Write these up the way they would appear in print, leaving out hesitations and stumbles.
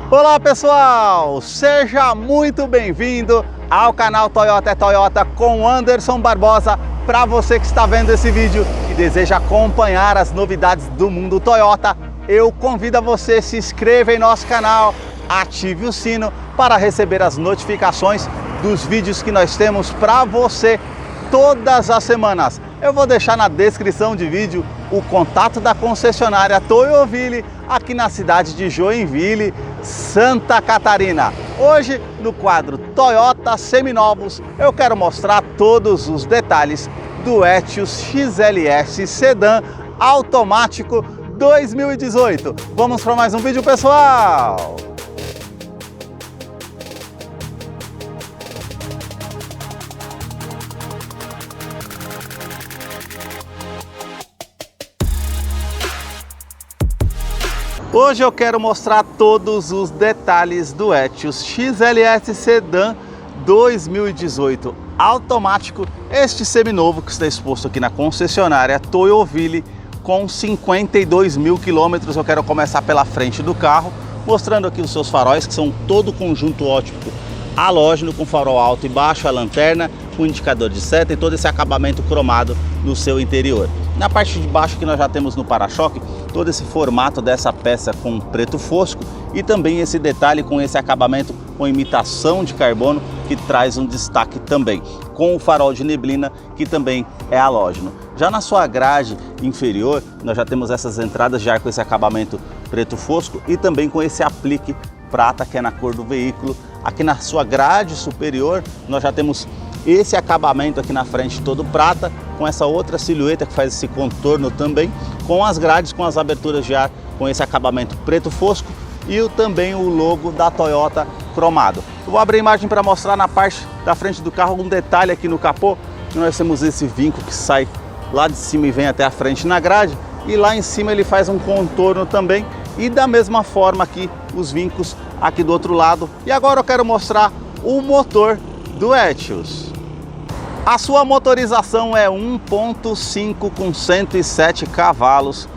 Olá pessoal, seja muito bem-vindo ao canal Toyota é Toyota com Anderson Barbosa. Para você que está vendo esse vídeo e deseja acompanhar as novidades do mundo Toyota, eu convido a você se inscreva em nosso canal, ative o sino para receber as notificações dos vídeos que nós temos para você todas as semanas. Eu vou deixar na descrição de vídeo o contato da concessionária Toyoville aqui na cidade de Joinville, Santa Catarina. Hoje, no quadro Toyota Seminovos, eu quero mostrar todos os detalhes do Etios XLS Sedan automático 2018. Vamos para mais um vídeo, pessoal! Hoje eu quero mostrar todos os detalhes do Etios XLS Sedan 2018 automático, este seminovo que está exposto aqui na concessionária Toyoville com 52 mil quilômetros. Eu quero começar pela frente do carro, mostrando aqui os seus faróis, que são todo conjunto óptico halógeno com farol alto e baixo, a lanterna, o indicador de seta e todo esse acabamento cromado no seu interior. Na parte de baixo que nós já temos no para-choque, todo esse formato dessa peça com preto fosco e também esse detalhe com esse acabamento com imitação de carbono que traz um destaque também, com o farol de neblina que também é halógeno. Já na sua grade inferior, nós já temos essas entradas já com esse acabamento preto fosco e também com esse aplique prata que é na cor do veículo. Aqui na sua grade superior, nós já temos esse acabamento aqui na frente todo prata, com essa outra silhueta que faz esse contorno também, com as grades, com as aberturas de ar, com esse acabamento preto fosco e também o logo da Toyota cromado. Eu vou abrir a imagem para mostrar na parte da frente do carro um detalhe aqui no capô. Nós temos esse vinco que sai lá de cima e vem até a frente na grade, e lá em cima ele faz um contorno também, e da mesma forma aqui os vincos aqui do outro lado. E agora eu quero mostrar o motor do Etios. A sua motorização é 1.5 com 107 cavalos,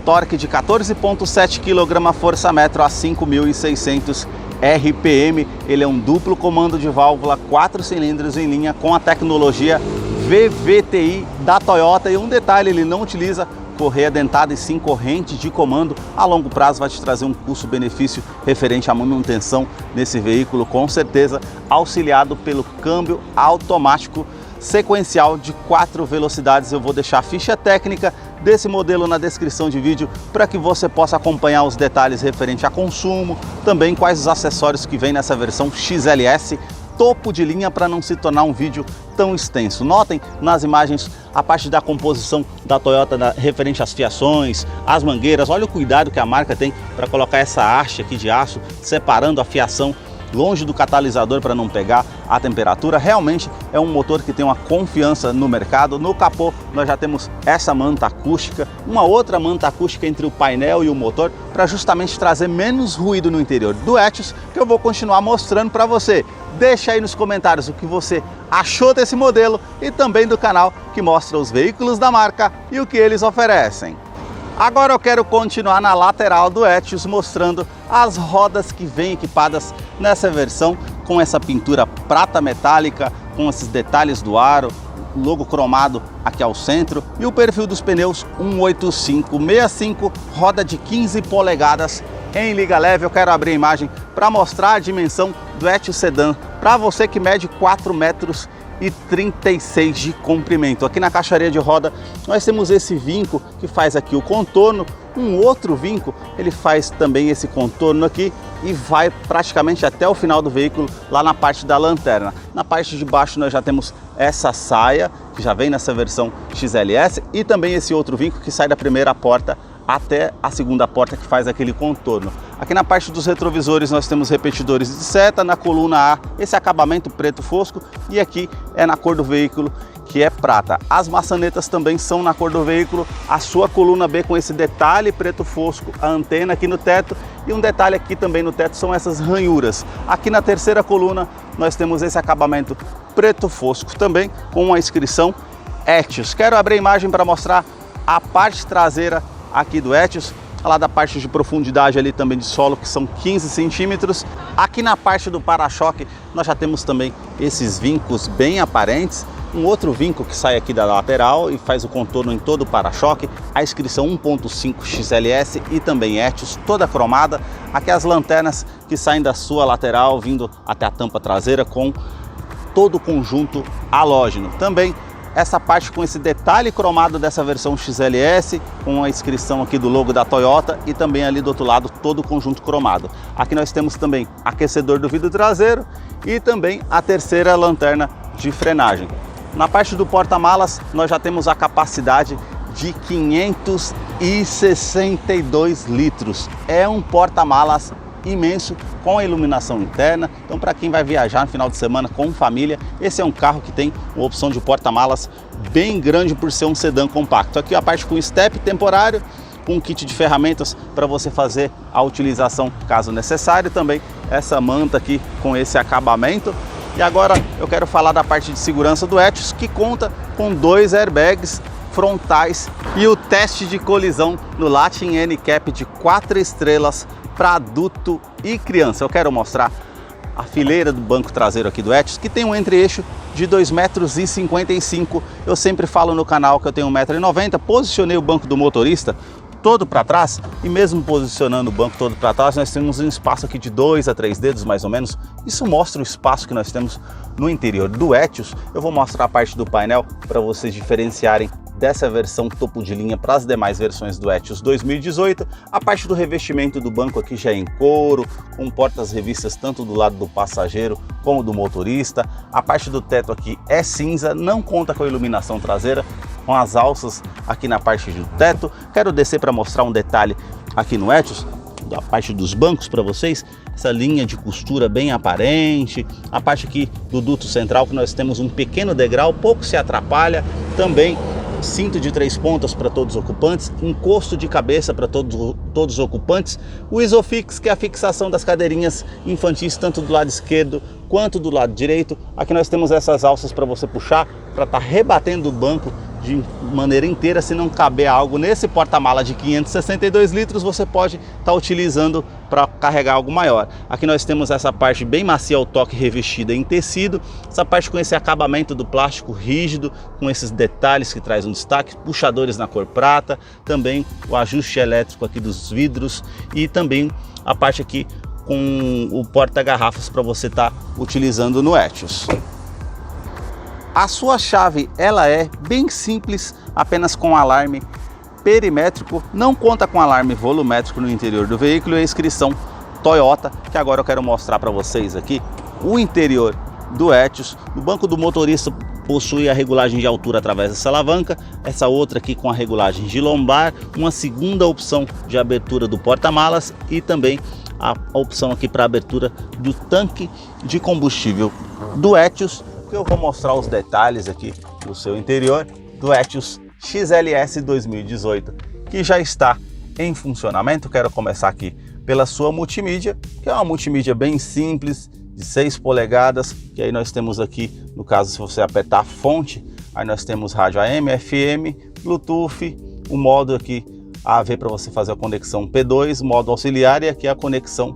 torque de 14.7 kg, força-metro a 5.600 RPM. Ele é um duplo comando de válvula, 4 cilindros em linha com a tecnologia VVTi da Toyota. E um detalhe, ele não utiliza correia dentada e sim corrente de comando. A longo prazo vai te trazer um custo-benefício referente à manutenção nesse veículo, com certeza, auxiliado pelo câmbio automático sequencial de 4 velocidades. Eu vou deixar a ficha técnica desse modelo na descrição de vídeo para que você possa acompanhar os detalhes referente a consumo, também quais os acessórios que vem nessa versão XLS topo de linha, para não se tornar um vídeo tão extenso. Notem nas imagens a parte da composição da Toyota referente às fiações, às mangueiras. Olha o cuidado que a marca tem para colocar essa haste aqui de aço separando a fiação longe do catalisador para não pegar a temperatura. Realmente é um motor que tem uma confiança no mercado. No capô nós já temos essa manta acústica, uma outra manta acústica entre o painel e o motor, para justamente trazer menos ruído no interior do Etios, que eu vou continuar mostrando para você. Deixa aí nos comentários o que você achou desse modelo e também do canal que mostra os veículos da marca e o que eles oferecem. Agora eu quero continuar na lateral do Etios, mostrando as rodas que vêm equipadas nessa versão, com essa pintura prata metálica, com esses detalhes do aro, logo cromado aqui ao centro, e o perfil dos pneus 185/65, roda de 15 polegadas em liga leve. Eu quero abrir a imagem para mostrar a dimensão do Etios Sedan para você que mede 4,36 m de comprimento. Aqui na caixaria de roda nós temos esse vinco que faz aqui o contorno, um outro vinco ele faz também esse contorno aqui e vai praticamente até o final do veículo, lá na parte da lanterna. Na parte de baixo nós já temos essa saia que já vem nessa versão XLS, e também esse outro vinco que sai da primeira porta até a segunda porta, que faz aquele contorno. Aqui na parte dos retrovisores nós temos repetidores de seta, na coluna A esse acabamento preto fosco, e aqui é na cor do veículo, que é prata. As maçanetas também são na cor do veículo, a sua coluna B com esse detalhe preto fosco, a antena aqui no teto, e um detalhe aqui também no teto são essas ranhuras. Aqui na terceira coluna nós temos esse acabamento preto fosco também, com a inscrição Etios. Quero abrir a imagem para mostrar a parte traseira aqui do Etios. lá da parte de profundidade ali também de solo, que são 15 centímetros. Aqui na parte do para-choque nós já temos também esses vincos bem aparentes. Um outro vinco que sai aqui da lateral e faz o contorno em todo o para-choque, a inscrição 1.5 XLS e também Etios, toda cromada. Aqui as lanternas que saem da sua lateral, vindo até a tampa traseira com todo o conjunto halógeno. Também essa parte com esse detalhe cromado dessa versão XLS, com a inscrição aqui do logo da Toyota e também ali do outro lado todo o conjunto cromado. Aqui nós temos também aquecedor do vidro traseiro e também a terceira lanterna de frenagem. Na parte do porta-malas nós já temos a capacidade de 562 litros. É um porta-malas imenso, com a iluminação interna. Então, para quem vai viajar no final de semana com família, esse é um carro que tem uma opção de porta-malas bem grande por ser um sedã compacto. Aqui a parte com step temporário, com um kit de ferramentas para você fazer a utilização caso necessário. Também essa manta aqui com esse acabamento. E agora eu quero falar da parte de segurança do Etios, que conta com 2 airbags frontais e o teste de colisão no Latin NCAP de 4 estrelas para adulto e criança. Eu quero mostrar a fileira do banco traseiro aqui do Etios, que tem um entre-eixo de 2,55 m. Eu sempre falo no canal que eu tenho 1,90 m. Posicionei o banco do motorista todo para trás, e mesmo posicionando o banco todo para trás, nós temos um espaço aqui de 2 a 3 dedos mais ou menos. Isso mostra o espaço que nós temos no interior do Etios. Eu vou mostrar a parte do painel para vocês diferenciarem dessa versão topo de linha para as demais versões do Etios 2018. A parte do revestimento do banco aqui já é em couro, com portas-revistas tanto do lado do passageiro como do motorista. A parte do teto aqui é cinza, não conta com a iluminação traseira, com as alças aqui na parte do teto. Quero descer para mostrar um detalhe aqui no Etios, da parte dos bancos para vocês. Essa linha de costura bem aparente, a parte aqui do duto central, que nós temos um pequeno degrau, pouco se atrapalha. Também cinto de 3 pontas para todos os ocupantes, encosto de cabeça para todos os ocupantes, o Isofix, que é a fixação das cadeirinhas infantis, tanto do lado esquerdo quanto do lado direito. Aqui nós temos essas alças para você puxar, para estar rebatendo o banco de maneira inteira. Se não caber algo nesse porta-mala de 562 litros, você pode estar utilizando para carregar algo maior. Aqui nós temos essa parte bem macia ao toque, revestida em tecido, essa parte com esse acabamento do plástico rígido, com esses detalhes que traz um destaque, puxadores na cor prata, também o ajuste elétrico aqui dos vidros e também a parte aqui com o porta-garrafas para você estar utilizando no Etios. A sua chave, ela é bem simples, apenas com alarme perimétrico, não conta com alarme volumétrico no interior do veículo e a inscrição Toyota, que agora eu quero mostrar para vocês aqui o interior do Etios. No banco do motorista possui a regulagem de altura através dessa alavanca, essa outra aqui com a regulagem de lombar, uma segunda opção de abertura do porta-malas e também a opção aqui para abertura do tanque de combustível do Etios. Eu vou mostrar os detalhes aqui do seu interior do Etios XLS 2018, que já está em funcionamento. Quero começar aqui pela sua multimídia, que é uma multimídia bem simples, de 6 polegadas, que aí nós temos aqui, no caso, se você apertar a fonte, aí nós temos rádio AM, FM, Bluetooth, o modo aqui AV para você fazer a conexão P2, modo auxiliar, e aqui a conexão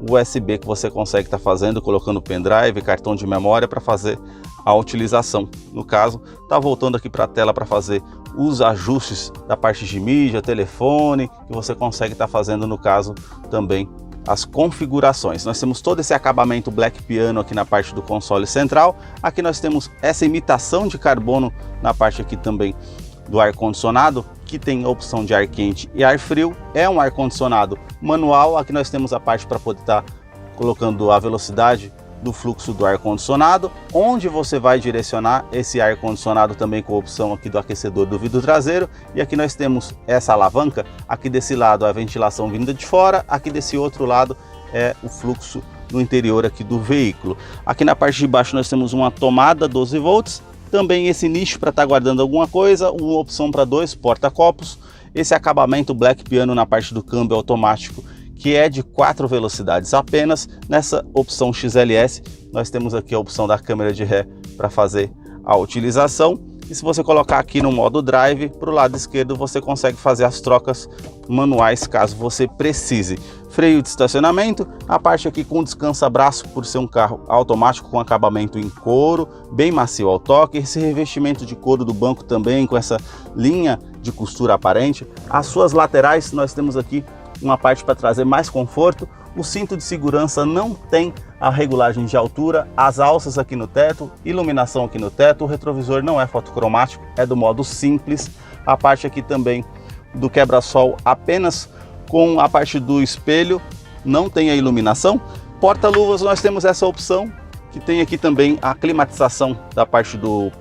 USB que você consegue estar fazendo, colocando pendrive, cartão de memória para fazer a utilização. No caso, tá voltando aqui para a tela para fazer os ajustes da parte de mídia, telefone, que você consegue estar fazendo, no caso, também as configurações. Nós temos todo esse acabamento Black Piano aqui na parte do console central. Aqui nós temos essa imitação de carbono na parte aqui também do ar-condicionado, que tem a opção de ar quente e ar frio. É um ar-condicionado manual. Aqui nós temos a parte para poder estar colocando a velocidade do fluxo do ar-condicionado, onde você vai direcionar esse ar-condicionado também com a opção aqui do aquecedor do vidro traseiro. E aqui nós temos essa alavanca, aqui desse lado a ventilação vinda de fora, aqui desse outro lado é o fluxo no interior aqui do veículo. Aqui na parte de baixo nós temos uma tomada 12 volts, também esse nicho para estar guardando alguma coisa, uma opção para 2 porta-copos, esse acabamento Black Piano na parte do câmbio automático, que é de 4 velocidades apenas. Nessa opção XLS nós temos aqui a opção da câmera de ré para fazer a utilização, E se você colocar aqui no modo drive, para o lado esquerdo você consegue fazer as trocas manuais caso você precise. Freio de estacionamento, a parte aqui com descansa-braço por ser um carro automático com acabamento em couro, bem macio ao toque, esse revestimento de couro do banco também com essa linha de costura aparente. As suas laterais nós temos aqui uma parte para trazer mais conforto, o cinto de segurança não tem a regulagem de altura, as alças aqui no teto, iluminação aqui no teto, o retrovisor não é fotocromático, é do modo simples, a parte aqui também do quebra-sol apenas com a parte do espelho, não tem a iluminação. Porta-luvas nós temos essa opção, que tem aqui também a climatização da parte do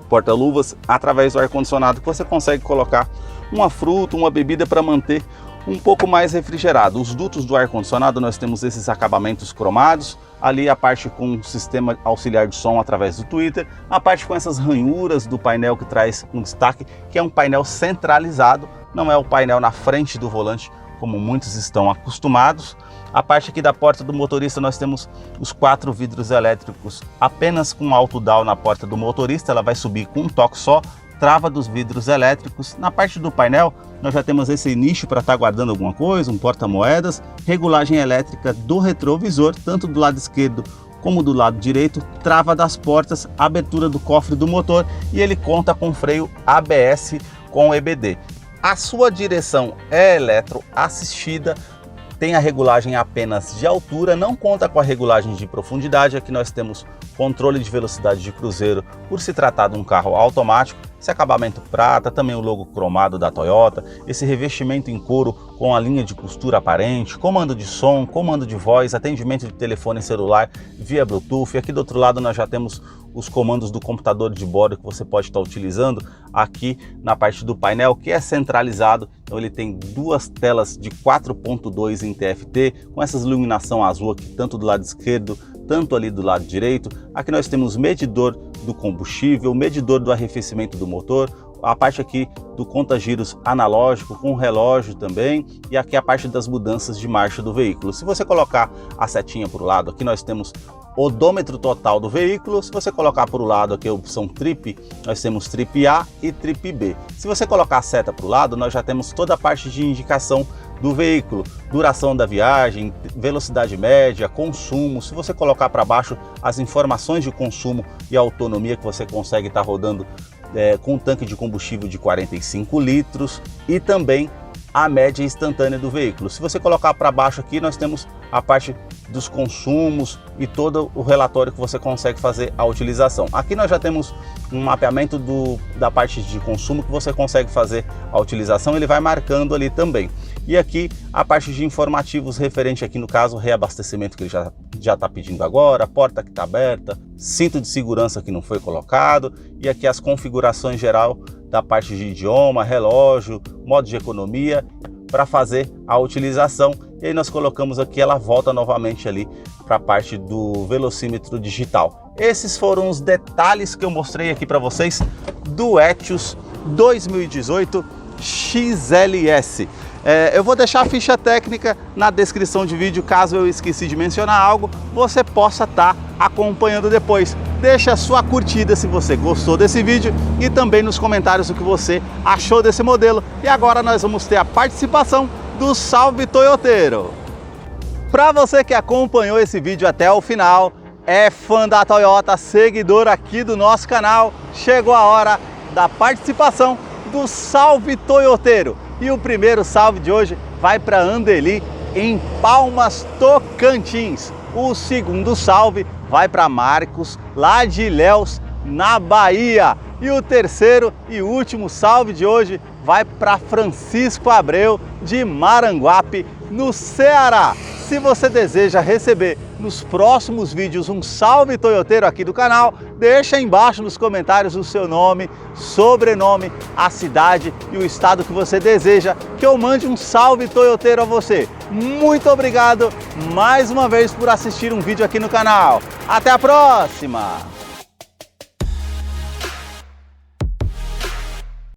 porta-luvas, através do ar-condicionado que você consegue colocar uma fruta, uma bebida para manter um pouco mais refrigerado. Os dutos do ar-condicionado nós temos esses acabamentos cromados, ali a parte com sistema auxiliar de som através do tweeter, a parte com essas ranhuras do painel que traz um destaque, que é um painel centralizado, não é o painel na frente do volante como muitos estão acostumados. A parte aqui da porta do motorista nós temos os 4 vidros elétricos apenas com alto down na porta do motorista, ela vai subir com um toque só, trava dos vidros elétricos. Na parte do painel nós já temos esse nicho para estar guardando alguma coisa, um porta-moedas, regulagem elétrica do retrovisor, tanto do lado esquerdo como do lado direito, trava das portas, abertura do cofre do motor e ele conta com freio ABS com EBD. A sua direção é eletroassistida, tem a regulagem apenas de altura, não conta com a regulagem de profundidade. Aqui nós temos controle de velocidade de cruzeiro por se tratar de um carro automático, esse acabamento prata, também o logo cromado da Toyota, esse revestimento em couro com a linha de costura aparente, comando de som, comando de voz, atendimento de telefone celular via Bluetooth. Aqui do outro lado nós já temos os comandos do computador de bordo que você pode estar utilizando aqui na parte do painel, que é centralizado. Então ele tem 2 telas de 4.2 em TFT, com essa iluminação azul aqui, tanto do lado esquerdo, tanto ali do lado direito. Aqui nós temos medidor do combustível, medidor do arrefecimento do motor, a parte aqui do conta-giros analógico com relógio também, e aqui a parte das mudanças de marcha do veículo. Se você colocar a setinha para o lado, aqui nós temos odômetro total do veículo. Se você colocar para o lado aqui a opção Trip, nós temos Trip A e Trip B. Se você colocar a seta para o lado, nós já temos toda a parte de indicação do veículo, duração da viagem, velocidade média, consumo. Se você colocar para baixo as informações de consumo e autonomia que você consegue estar rodando com um tanque de combustível de 45 litros e também a média instantânea do veículo. Se você colocar para baixo aqui, nós temos a parte dos consumos e todo o relatório que você consegue fazer a utilização. Aqui nós já temos um mapeamento da parte de consumo que você consegue fazer a utilização, ele vai marcando ali também. E aqui a parte de informativos referente aqui no caso reabastecimento que ele já está pedindo agora, porta que está aberta, cinto de segurança que não foi colocado, e aqui as configurações geral da parte de idioma, relógio, modo de economia, para fazer a utilização. E aí nós colocamos aqui, ela volta novamente ali para a parte do velocímetro digital. Esses foram os detalhes que eu mostrei aqui para vocês do Etios 2018 XLS. Eu vou deixar a ficha técnica na descrição de vídeo, caso eu esqueci de mencionar algo, você possa estar acompanhando depois. Deixa a sua curtida se você gostou desse vídeo e também nos comentários o que você achou desse modelo. E agora nós vamos ter a participação do Salve Toyoteiro. Para você que acompanhou esse vídeo até o final, é fã da Toyota, seguidor aqui do nosso canal, chegou a hora da participação do Salve Toyoteiro. E o primeiro salve de hoje vai para Andeli, em Palmas, Tocantins. O segundo salve vai para Marcos, lá de Ilhéus, na Bahia. E o terceiro e último salve de hoje vai para Francisco Abreu, de Maranguape, no Ceará. Se você deseja receber nos próximos vídeos um salve toyoteiro aqui do canal, deixa aí embaixo nos comentários o seu nome, sobrenome, a cidade e o estado que você deseja que eu mande um salve toyoteiro a você. Muito obrigado mais uma vez por assistir um vídeo aqui no canal. Até a próxima!